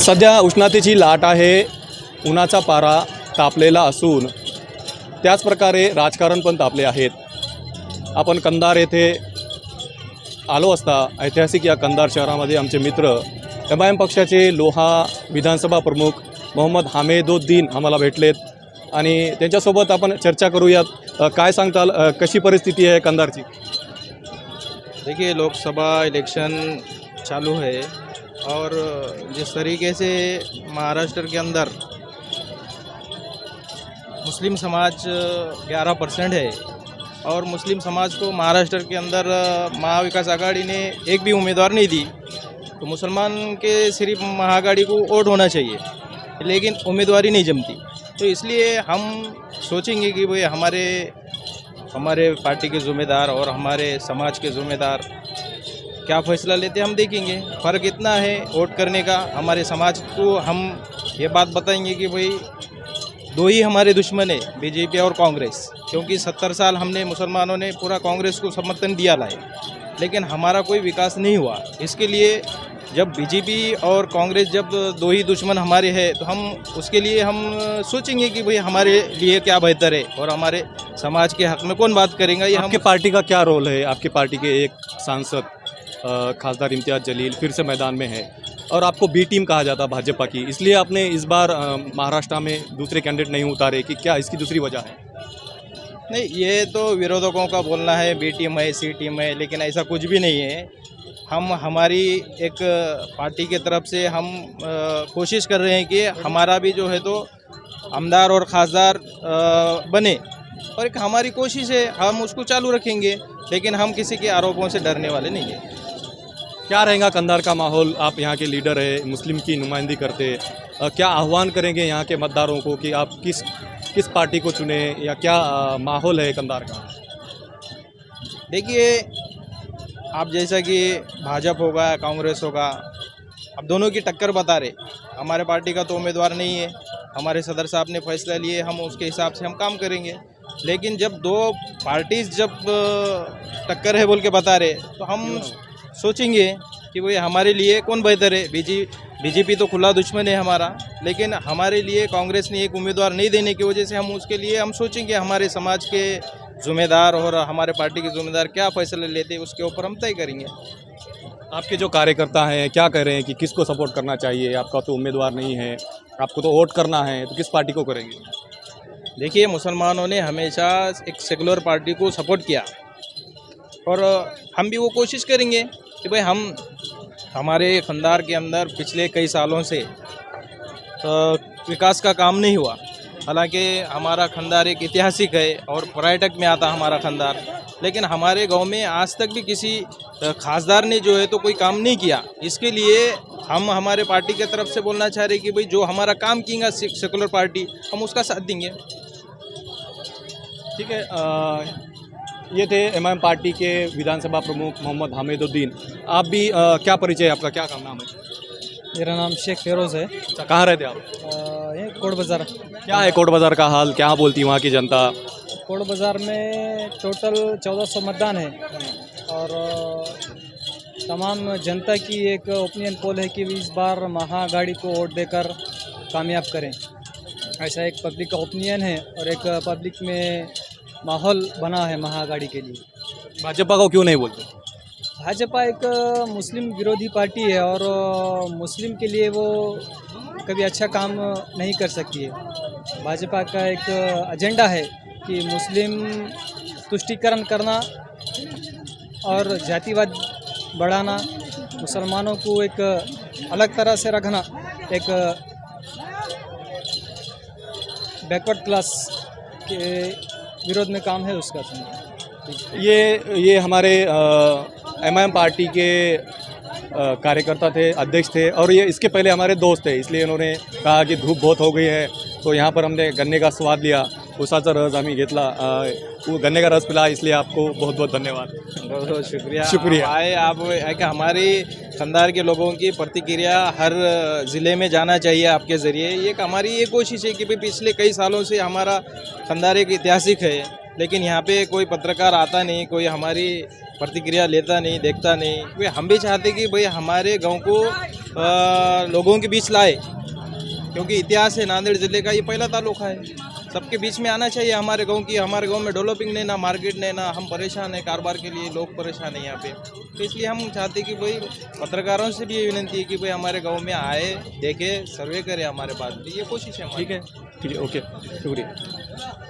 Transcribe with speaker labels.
Speaker 1: सध्या उष्णतेची लाट आहे, उन्हाचा पारा तापलेला असून त्याच प्रकारे राजकारण पण तापले आहेत. आपण कंधार येथे आलो असता ऐतिहासिक या कंधार शहरामध्ये आमचे मित्र MIM पक्षाचे लोहा विधानसभा प्रमुख मोहम्मद हामेदुद्दीन आम्हाला भेटलेत आणि त्यांच्यासोबत आपण चर्चा करूयात. काय सांगताल, कशी परिस्थिती आहे कंधारची?
Speaker 2: देखिए, लोकसभा इलेक्शन चालू है और जिस तरीके से महाराष्ट्र के अंदर मुस्लिम समाज 11% है और मुस्लिम समाज को महाराष्ट्र के अंदर महाविकास आघाड़ी ने एक भी उम्मीदवार नहीं दी, तो मुसलमान के सिर्फ महाआघाड़ी को वोट होना चाहिए, लेकिन उम्मीदवारी नहीं जमती। तो इसलिए हम सोचेंगे कि भाई हमारे पार्टी के ज़िम्मेदार और हमारे समाज के ज़िम्मेदार क्या फ़ैसला लेते हम देखेंगे। फ़र्क इतना है वोट करने का, हमारे समाज को हम ये बात बताएंगे कि भाई दो ही हमारे दुश्मन है, BJP और कांग्रेस, क्योंकि 70 साल हमने मुसलमानों ने पूरा कांग्रेस को समर्थन दिया लाए, लेकिन हमारा कोई विकास नहीं हुआ। इसके लिए जब BJP और कांग्रेस जब दो ही दुश्मन हमारे हैं, तो हम उसके लिए हम सोचेंगे कि भाई हमारे लिए क्या बेहतर है और हमारे समाज के हक़ में कौन बात करेगा। ये
Speaker 1: आपके पार्टी का क्या रोल है? आपकी पार्टी के एक सांसद खासदार इम्तियाज़ जलील फिर से मैदान में है और आपको B टीम कहा जाता भाजपा की, इसलिए आपने इस बार महाराष्ट्र में दूसरे कैंडिडेट नहीं उतारे कि क्या इसकी दूसरी वजह है?
Speaker 2: नहीं, ये तो विरोधकों का बोलना है B टीम है, C टीम है, लेकिन ऐसा कुछ भी नहीं है। हम हमारी एक पार्टी के तरफ से हम कोशिश कर रहे हैं कि हमारा भी जो है तो आमदार और खासदार बने, और एक हमारी कोशिश है, हम उसको चालू रखेंगे, लेकिन हम किसी के आरोपों से डरने वाले नहीं हैं।
Speaker 1: क्या रहेगा कंधार का माहौल? आप यहाँ के लीडर है, मुस्लिम की नुमाइंदगी करते, क्या आह्वान करेंगे यहाँ के मतदारों को कि आप किस पार्टी को चुने, या क्या माहौल है कंधार का?
Speaker 2: देखिए, आप जैसा कि भाजपा होगा, कांग्रेस होगा, अब दोनों की टक्कर बता रहे। हमारे पार्टी का तो उम्मीदवार नहीं है, हमारे सदर साहब ने फैसला लिए, हम उसके हिसाब से हम काम करेंगे। लेकिन जब दो पार्टीज जब टक्कर है बोल के बता रहे, तो हम सोचेंगे कि भाई हमारे लिए कौन बेहतर है। BJP तो खुला दुश्मन है हमारा, लेकिन हमारे लिए कांग्रेस ने एक उम्मीदवार नहीं देने की वजह से हम उसके लिए हम सोचेंगे हमारे समाज के ज़िम्मेदार और हमारे पार्टी के ज़िम्मेदार क्या फ़ैसले लेते हैं, उसके ऊपर हम तय करेंगे।
Speaker 1: आपके जो कार्यकर्ता हैं क्या कह रहे हैं कि किसको सपोर्ट करना चाहिए? आपका तो उम्मीदवार नहीं है, आपको तो वोट करना है, तो किस पार्टी को करेंगे?
Speaker 2: देखिए, मुसलमानों ने हमेशा एक सेकुलर पार्टी को सपोर्ट किया और हम भी वो कोशिश करेंगे कि भाई हमारे कंधार के अंदर पिछले कई सालों से विकास का काम नहीं हुआ। हालांकि हमारा कंधार एक ऐतिहासिक है और पर्यटक में आता हमारा कंधार, लेकिन हमारे गांव में आज तक भी किसी खासदार ने जो है तो कोई काम नहीं किया। इसके लिए हम हमारे पार्टी की तरफ से बोलना चाह रहे हैं कि भाई जो हमारा काम किएगा सेकुलर पार्टी, हम उसका साथ देंगे।
Speaker 1: ठीक है, ये थे MIM पार्टी के विधानसभा प्रमुख मोहम्मद हामेदुद्दीन। आप भी क्या परिचय है आपका, क्या नाम है?
Speaker 3: मेरा नाम शेख फेरोज़ है।
Speaker 1: अच्छा, कहाँ रहते आप?
Speaker 3: ये कोट बाज़ार।
Speaker 1: क्या है कोट बाज़ार का हाल, क्या बोलती है वहाँ की जनता?
Speaker 3: कोट बाज़ार में टोटल 1400 मतदान है और तमाम जनता की एक ओपिनियन पोल है कि इस बार महाआघाड़ी को वोट देकर कामयाब करें, ऐसा एक पब्लिक का ओपिनियन है और एक पब्लिक में माहौल बना है महाआघाड़ी के लिए।
Speaker 1: भाजपा को क्यों नहीं बोलते?
Speaker 3: भाजपा एक मुस्लिम विरोधी पार्टी है और मुस्लिम के लिए वो कभी अच्छा काम नहीं कर सकती है। भाजपा का एक एजेंडा है कि मुस्लिम तुष्टीकरण करना और जातिवाद बढ़ाना, मुसलमानों को एक अलग तरह से रखना, एक बैकवर्ड क्लास के विरोध में काम है उसका।
Speaker 1: ये हमारे MIM पार्टी के कार्यकर्ता थे, अध्यक्ष थे, और ये इसके पहले हमारे दोस्त थे, इसलिए इन्होंने कहा कि धूप बहुत हो गई है, तो यहाँ पर हमने गन्ने का स्वाद लिया, उसाचा रस आम्ही घेतला, वो गन्ने का रस पिला, इसलिए आपको बहुत बहुत धन्यवाद।
Speaker 2: बहुत बहुत शुक्रिया।
Speaker 1: शुक्रिया।
Speaker 2: आए आप, हमारी कंधार के लोगों की प्रतिक्रिया हर ज़िले में जाना चाहिए आपके ज़रिए। ये हमारी ये कोशिश है कि भाई पिछले कई सालों से हमारा कंधार एक ऐतिहासिक है, लेकिन यहाँ पे कोई पत्रकार आता नहीं, कोई हमारी प्रतिक्रिया लेता नहीं, देखता नहीं। भाई हम भी चाहते कि भाई हमारे गांव को लोगों के बीच लाए, क्योंकि इतिहास है नांदेड़ ज़िले का, ये पहला तालुका है, सबके बीच में आना चाहिए हमारे गांव की। हमारे गांव में डेवलपिंग नहीं, ना मार्केट नहीं, ना हम परेशान हैं कारोबार के लिए, लोग परेशान हैं यहाँ पे। तो इसलिए हम चाहते हैं कि भाई पत्रकारों से भी ये विनती है कि भाई हमारे गांव में आए, देखे, सर्वे करें हमारे पास, ये कोशिश है हमारी।
Speaker 1: ठीक है ओके शुक्रिया।